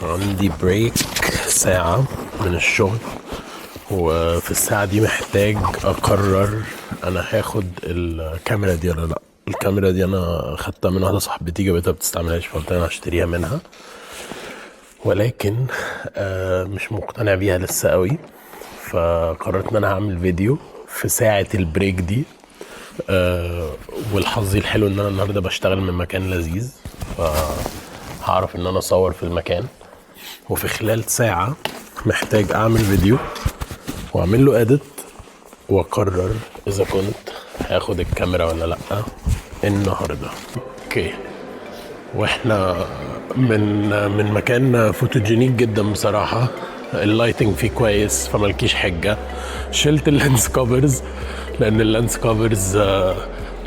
عندي بريك ساعة من الشغل، وفي الساعة دي محتاج أقرر أنا هاخد الكاميرا دي ولا لأ. الكاميرا دي أنا خدتها من واحدة صاحبتي، جابتها بتستعملهاش فقلت أنا هشتريها منها، ولكن مش مقتنع بيها لسه قوي. فقررت إن أنا هعمل فيديو في ساعة البريك دي. والحظ الحلو إن أنا النهاردة بشتغل من مكان لذيذ، فهعرف إن أنا أصور في المكان، وفي خلال ساعة محتاج أعمل فيديو وأعمل له إديت وأقرر إذا كنت هاخد الكاميرا ولا لأ النهاردة. أوكي، وإحنا من مكان فوتوجينيك جدا بصراحة، اللايتنج فيه كويس فملكيش حجة. شلت اللانس كوفرز لأن اللانس كوفرز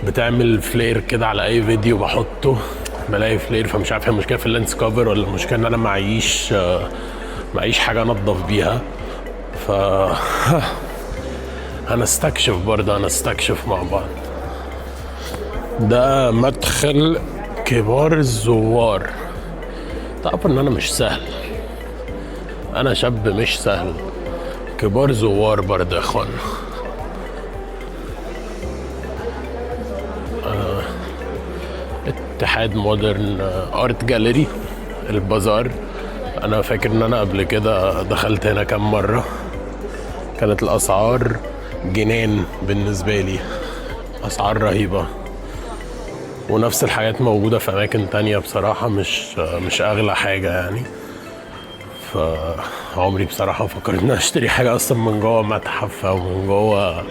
بتعمل فلير كده على أي فيديو بحطه بلاقي فلير، فمش عارف المشكلة في اللانس كوفر ولا المشكلة إن أنا معيش حاجة أنضف بيها. ف هنستكشف برضه، هنستكشف مع بعض. ده مدخل كبار الزوار. تعرف ان انا مش سهل، انا شاب مش سهل. كبار زوار برضه يا اخوان. اتحاد مودرن ارت جاليري البازار. انا فاكر ان انا قبل كده دخلت هنا كام مرة، كانت الاسعار جنان بالنسبة لي، اسعار رهيبة، ونفس الحاجات موجودة في أماكن تانية بصراحة، مش أغلى حاجة يعني. فعمري بصراحة فكرت إن أشتري حاجة أصلا من جوه متحف أو من جوه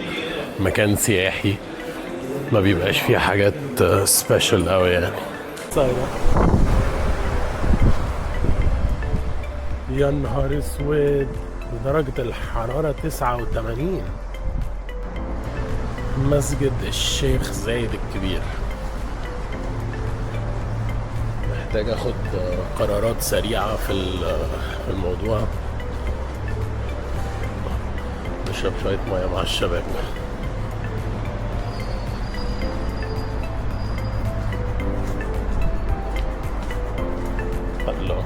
مكان سياحي، ما بيبقاش فيها حاجات سبيشال أوي يعني. يا نهار اسود، درجة الحرارة 89. مسجد الشيخ زايد الكبير. محتاج اخد قرارات سريعة في الموضوع. نشرب شوية مية مع الشباب. الله.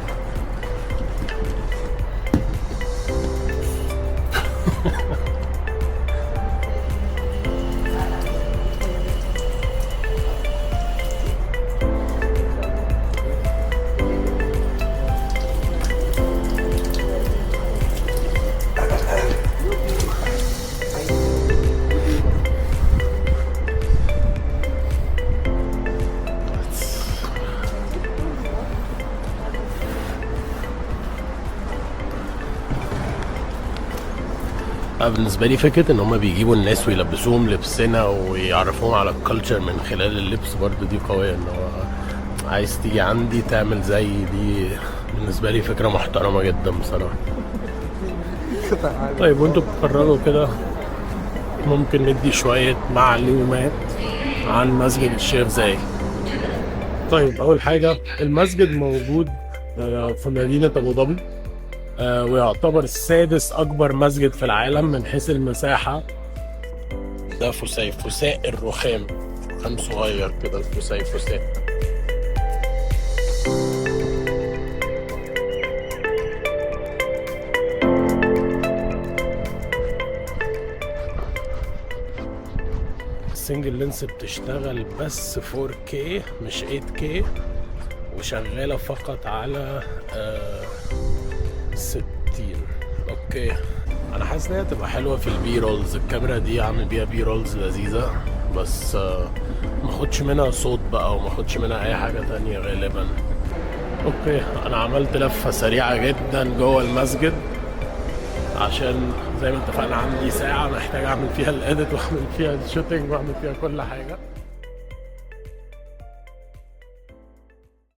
بالنسبة لي فكرة ان هما بيجيبوا الناس ويلبسوهم لبسنا ويعرفوهم على الكالتشر من خلال اللبس برضو دي قوية. ان هو عايز تيجي عندي تعمل زي دي، بالنسبة لي فكرة محترمة جدا بصراحة. طيب وانتوا بتتفرجوا كده ممكن ندي شوية معلومات عن مسجد الشيخ زايد. طيب اول حاجة، المسجد موجود في مدينة ابو ظبي، ويعتبر السادس أكبر مسجد في العالم من حيث المساحة. ده فساء الرخام، رخام صغير كده، فساء. السنجل لينس بتشتغل بس 4K مش 8K، وشغالة فقط على 60. اوكي، انا حاسس ان هي تبقى حلوه في البي رولز. الكاميرا دي اعمل بيها بي رولز لذيذه، بس ما اخدش منها صوت بقى وما اخدش منها اي حاجه تانية غالبا. اوكي، انا عملت لفه سريعه جدا جوه المسجد عشان زي ما اتفقنا عندي ساعه محتاج اعمل فيها الاديت واعمل فيها الشوتنج واعمل فيها كل حاجه.